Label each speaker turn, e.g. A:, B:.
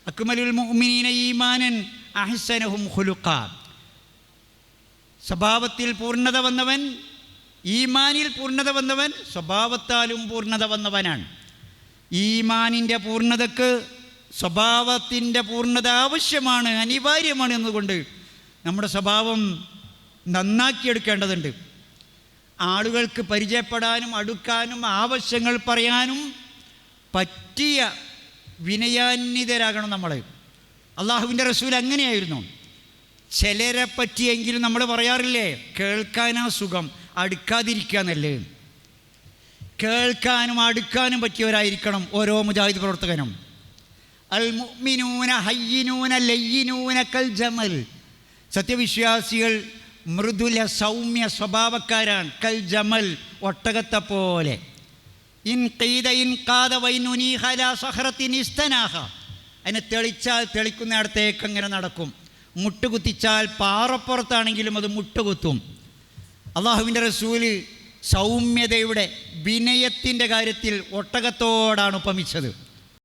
A: അക്മലുൽ മുഅ്മിനീന ഈമാനൻ അഹ്സനഹും ഖുലുഖ. സ്വഭാവത്തിൽ പൂർണ്ണത വന്നവൻ, ഈമാനിൽ പൂർണ്ണത വന്നവൻ സ്വഭാവത്താലും പൂർണ്ണത വന്നവനാണ്. ഈമാനിൻ്റെ പൂർണ്ണതക്ക് സ്വഭാവത്തിൻ്റെ പൂർണ്ണത ആവശ്യമാണ്, അനിവാര്യമാണ് എന്നുകൊണ്ട് നമ്മുടെ സ്വഭാവം നന്നാക്കിയെടുക്കേണ്ടതുണ്ട്. ആളുകൾക്ക് പരിചയപ്പെടാനും അടുക്കാനും ആവശ്യങ്ങൾ പറയാനും പറ്റിയ വിനയാന്വിതരാകണം നമ്മൾ. അള്ളാഹുവിൻ്റെ റസൂൽ അങ്ങനെയായിരുന്നു. ചിലരെ പറ്റിയെങ്കിലും നമ്മൾ പറയാറില്ലേ, കേൾക്കാനാ സുഖം, അടുക്കാതിരിക്കുക എന്നല്ലേ. കേൾക്കാനും അടുക്കാനും പറ്റിയവരായിരിക്കണം ഓരോ മുജാഹിദ് പ്രവർത്തകനും. അൽ മുഅ്മിനൂന ഹയ്യിനൂന ലയ്യിനൂന കൽ ജമൽ. സത്യവിശ്വാസികൾ മൃദുല സൗമ്യ സ്വഭാവക്കാരാണ്. കൽ ജമൽ, ഒട്ടകത്തെ പോലെ. ഇൻ ഖീദ ഇൻ ഖാദ വൈനുനീഹ ലാ സഹറത്തിൻ ഇസ്തനാഹ. അതിനെ തെളിച്ചാൽ തെളിക്കുന്നിടത്തേക്ക് അങ്ങനെ നടക്കും. മുട്ടുകുത്തിച്ചാൽ പാറപ്പുറത്താണെങ്കിലും അത് മുട്ടുകുത്തും. അള്ളാഹുവിൻ്റെ റസൂല് സൗമ്യതയുടെ വിനയത്തിൻ്റെ കാര്യത്തിൽ ഒട്ടകത്തോടാണ് ഉപമിച്ചത്.